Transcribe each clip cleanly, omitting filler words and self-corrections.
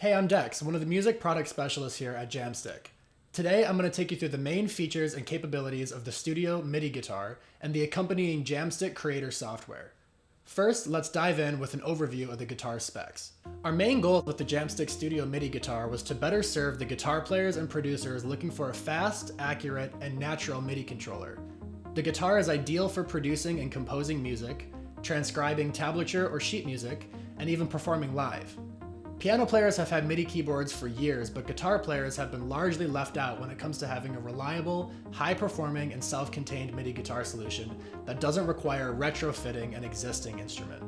Hey, I'm Dex, one of the music product specialists here at Jamstik. Today, I'm going to take you through the main features and capabilities of the Studio MIDI Guitar and the accompanying Jamstik Creator software. First, let's dive in with an overview of the guitar specs. Our main goal with the Jamstik Studio MIDI Guitar was to better serve the guitar players and producers looking for a fast, accurate, and natural MIDI controller. The guitar is ideal for producing and composing music, transcribing tablature or sheet music, and even performing live. Piano players have had MIDI keyboards for years, but guitar players have been largely left out when it comes to having a reliable, high-performing, and self-contained MIDI guitar solution that doesn't require retrofitting an existing instrument.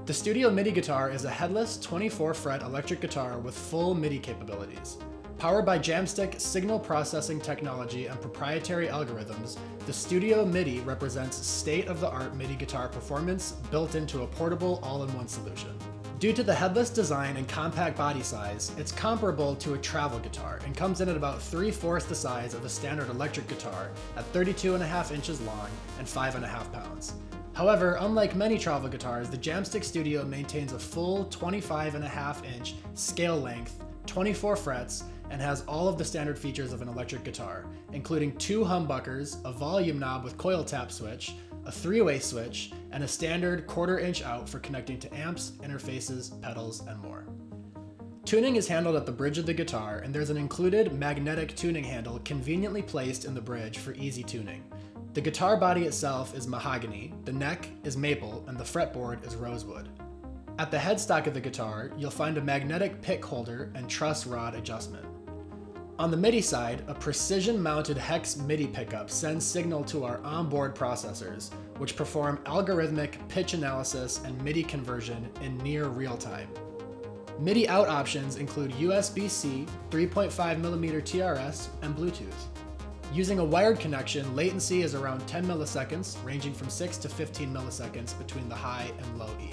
The Studio MIDI Guitar is a headless 24-fret electric guitar with full MIDI capabilities. Powered by Jamstik signal processing technology and proprietary algorithms, the Studio MIDI represents state-of-the-art MIDI guitar performance built into a portable all-in-one solution. Due to the headless design and compact body size, it's comparable to a travel guitar and comes in at about 3/4 the size of a standard electric guitar at 32.5 inches long and 5.5 pounds. However, unlike many travel guitars, the Jamstik Studio maintains a full 25.5-inch scale length, 24 frets, and has all of the standard features of an electric guitar, including 2 humbuckers, a volume knob with coil tap switch, a 3-way switch, and a standard 1/4 inch out for connecting to amps, interfaces, pedals, and more. Tuning is handled at the bridge of the guitar, and there's an included magnetic tuning handle conveniently placed in the bridge for easy tuning. The guitar body itself is mahogany, the neck is maple, and the fretboard is rosewood. At the headstock of the guitar, you'll find a magnetic pick holder and truss rod adjustment. On the MIDI side, a precision-mounted hex MIDI pickup sends signal to our onboard processors, which perform algorithmic pitch analysis and MIDI conversion in near real time. MIDI out options include USB-C, 3.5mm TRS, and Bluetooth. Using a wired connection, latency is around 10 milliseconds, ranging from 6 to 15 milliseconds between the high and low E.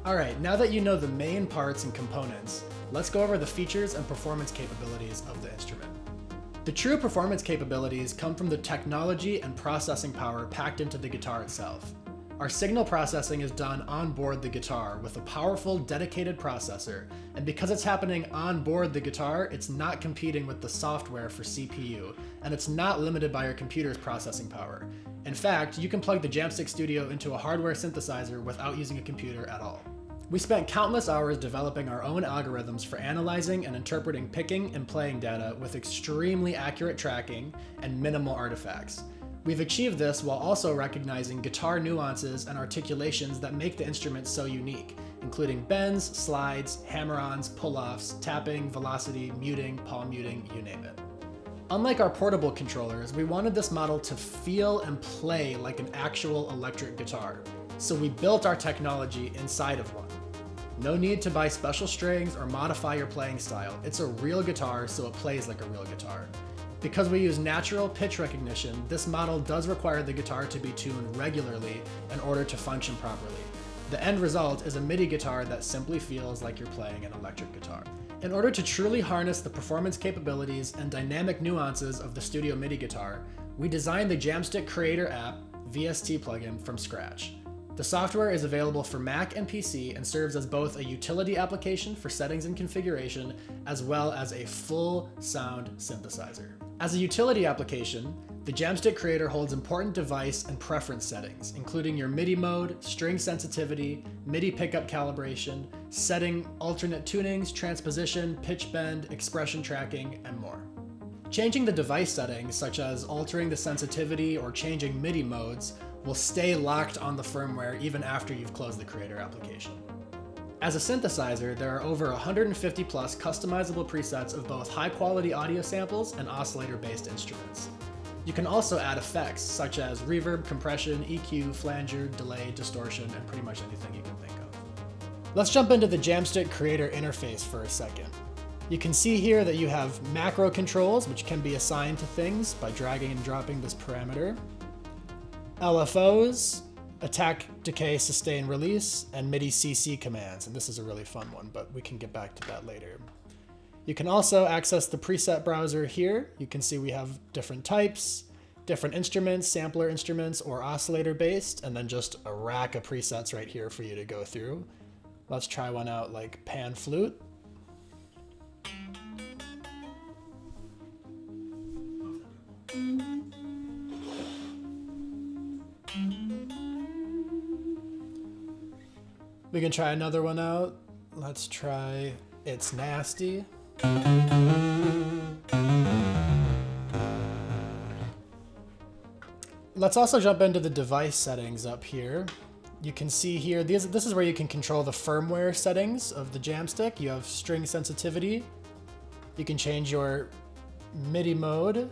Alright, now that you know the main parts and components, let's go over the features and performance capabilities of the instrument. The true performance capabilities come from the technology and processing power packed into the guitar itself. Our signal processing is done on board the guitar with a powerful, dedicated processor, and because it's happening on board the guitar, it's not competing with the software for CPU, and it's not limited by your computer's processing power. In fact, you can plug the Jamstik Studio into a hardware synthesizer without using a computer at all. We spent countless hours developing our own algorithms for analyzing and interpreting picking and playing data with extremely accurate tracking and minimal artifacts. We've achieved this while also recognizing guitar nuances and articulations that make the instrument so unique, including bends, slides, hammer-ons, pull-offs, tapping, velocity, muting, palm muting, you name it. Unlike our portable controllers, we wanted this model to feel and play like an actual electric guitar, so we built our technology inside of one. No need to buy special strings or modify your playing style. It's a real guitar, so it plays like a real guitar. Because we use natural pitch recognition, this model does require the guitar to be tuned regularly in order to function properly. The end result is a MIDI guitar that simply feels like you're playing an electric guitar. In order to truly harness the performance capabilities and dynamic nuances of the Studio MIDI Guitar, we designed the Jamstik Creator app VST plugin from scratch. The software is available for Mac and PC and serves as both a utility application for settings and configuration, as well as a full sound synthesizer. As a utility application, the Jamstik Creator holds important device and preference settings, including your MIDI mode, string sensitivity, MIDI pickup calibration, setting alternate tunings, transposition, pitch bend, expression tracking, and more. Changing the device settings, such as altering the sensitivity or changing MIDI modes, will stay locked on the firmware even after you've closed the Creator application. As a synthesizer, there are over 150 plus customizable presets of both high-quality audio samples and oscillator-based instruments. You can also add effects such as reverb, compression, EQ, flanger, delay, distortion, and pretty much anything you can think of. Let's jump into the Jamstik Creator interface for a second. You can see here that you have macro controls, which can be assigned to things by dragging and dropping this parameter. LFOs, attack, decay, sustain, release, and MIDI CC commands, and this is a really fun one, but we can get back to that later. You can also access the preset browser here. You can see we have different types, different instruments, sampler instruments, or oscillator based, and then just a rack of presets right here for you to go through. Let's try one out like pan flute. We can try another one out. Let's try It's Nasty. Let's also jump into the device settings up here. You can see here, this is where you can control the firmware settings of the Jamstik. You have string sensitivity. You can change your MIDI mode,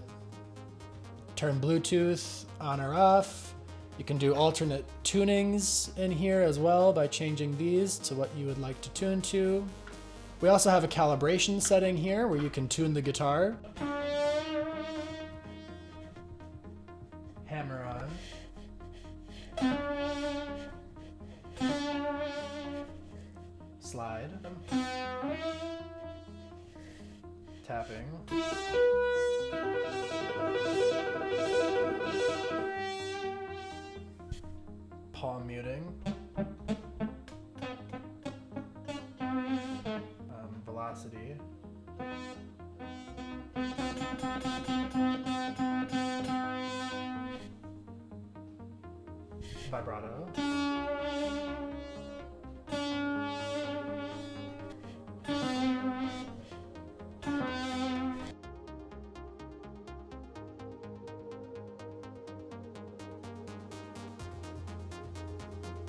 turn Bluetooth on or off. You can do alternate tunings in here as well by changing these to what you would like to tune to. We also have a calibration setting here where you can tune the guitar. Hammer on. Slide. Tapping. Palm muting. Velocity. Vibrato.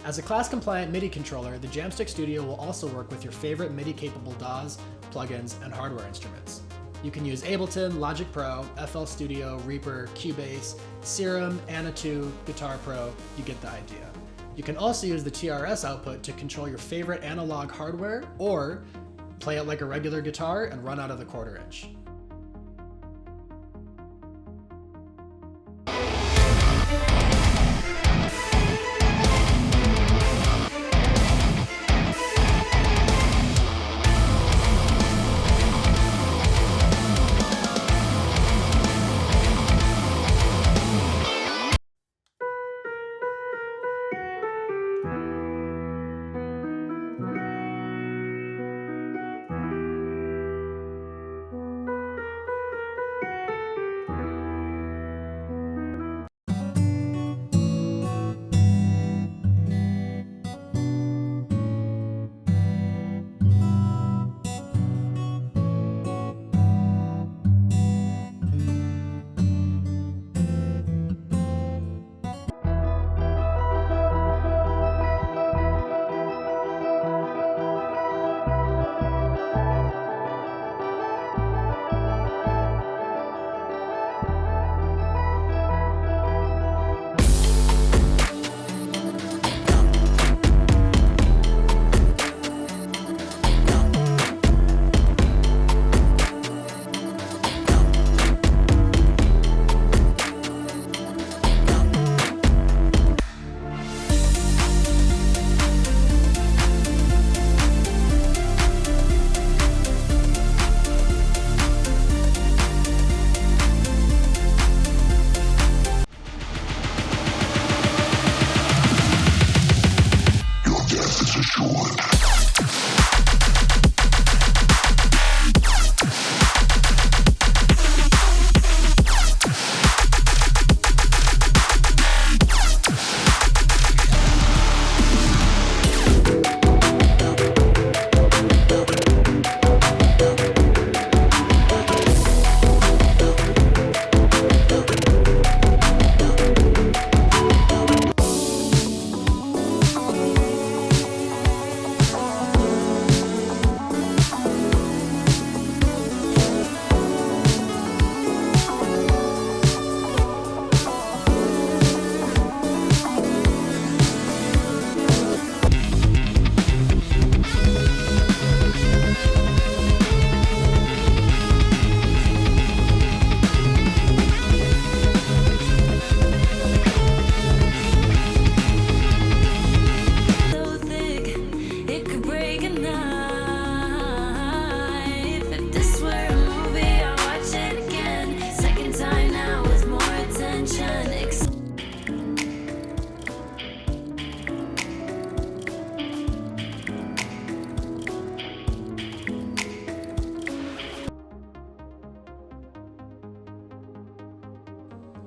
As a class-compliant MIDI controller, the Jamstik Studio will also work with your favorite MIDI-capable DAWs, plugins, and hardware instruments. You can use Ableton, Logic Pro, FL Studio, Reaper, Cubase, Serum, Anna 2, Guitar Pro, you get the idea. You can also use the TRS output to control your favorite analog hardware, or play it like a regular guitar and run out of the 1/4 inch.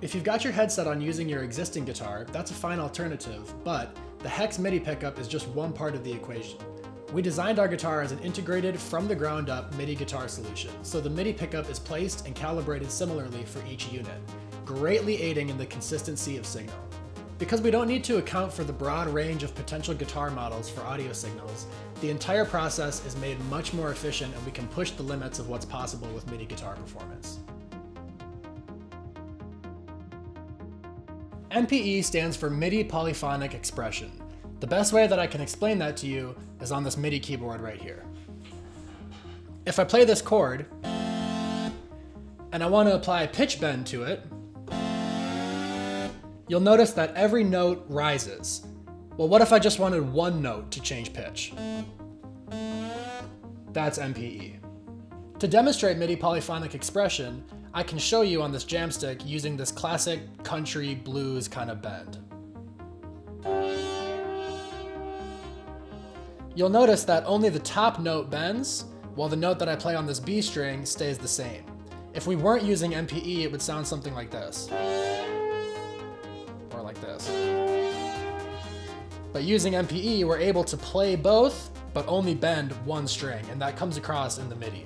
If you've got your headset on using your existing guitar, that's a fine alternative, but The hex MIDI pickup is just one part of the equation. We designed our guitar as an integrated, from the ground up MIDI guitar solution, so the MIDI pickup is placed and calibrated similarly for each unit, greatly aiding in the consistency of signal. Because we don't need to account for the broad range of potential guitar models for audio signals, the entire process is made much more efficient and we can push the limits of what's possible with MIDI guitar performance. MPE stands for MIDI Polyphonic Expression. The best way that I can explain that to you is on this MIDI keyboard right here. If I play this chord, and I want to apply a pitch bend to it, you'll notice that every note rises. Well, what if I just wanted one note to change pitch? That's MPE. To demonstrate MIDI polyphonic expression, I can show you on this Jamstik using this classic country blues kind of bend. You'll notice that only the top note bends, while the note that I play on this B string stays the same. If we weren't using MPE, it would sound something like this. Or like this. But using MPE, we're able to play both, but only bend one string, and that comes across in the MIDI.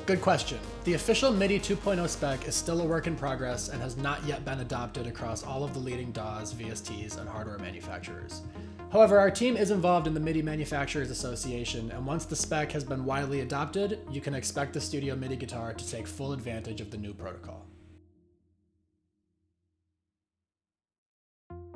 Good question. The official MIDI 2.0 spec is still a work in progress and has not yet been adopted across all of the leading DAWs, VSTs, and hardware manufacturers. However, our team is involved in the MIDI Manufacturers Association, and once the spec has been widely adopted, you can expect the Studio MIDI Guitar to take full advantage of the new protocol.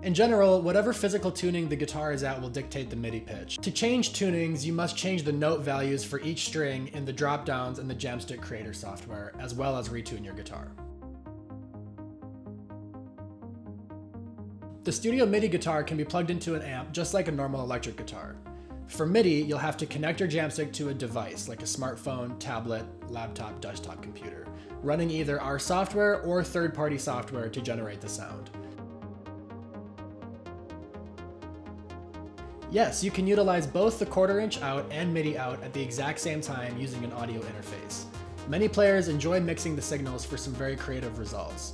In general, whatever physical tuning the guitar is at will dictate the MIDI pitch. To change tunings, you must change the note values for each string in the drop-downs in the Jamstik Creator software, as well as retune your guitar. The Studio MIDI Guitar can be plugged into an amp just like a normal electric guitar. For MIDI, you'll have to connect your Jamstik to a device like a smartphone, tablet, laptop, desktop computer, running either our software or third-party software to generate the sound. Yes, you can utilize both the 1/4 inch out and MIDI out at the exact same time using an audio interface. Many players enjoy mixing the signals for some very creative results.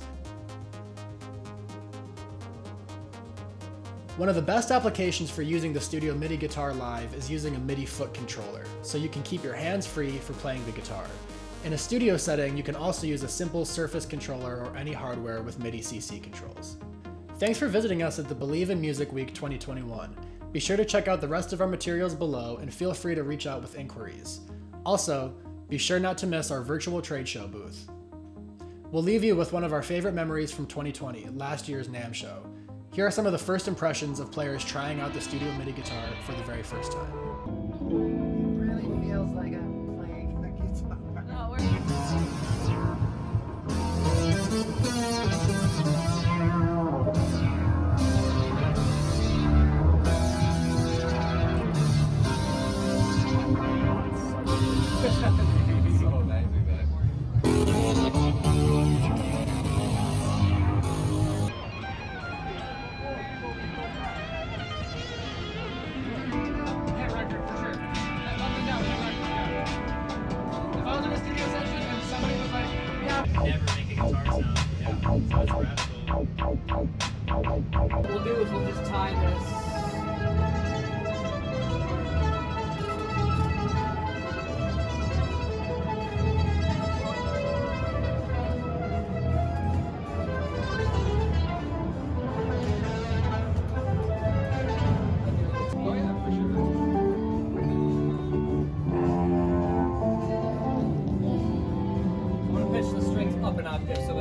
One of the best applications for using the Studio MIDI Guitar live is using a MIDI foot controller, so you can keep your hands free for playing the guitar. In a studio setting, you can also use a simple Surface controller or any hardware with MIDI CC controls. Thanks for visiting us at the Believe in Music Week 2021. Be sure to check out the rest of our materials below and feel free to reach out with inquiries. Also, be sure not to miss our virtual trade show booth. We'll leave you with one of our favorite memories from 2020, last year's NAMM show. Here are some of the first impressions of players trying out the Studio MIDI Guitar for the very first time. It really feels like I'm playing the guitar. What we'll do is we'll just tie this. Pitch the strings up an octave so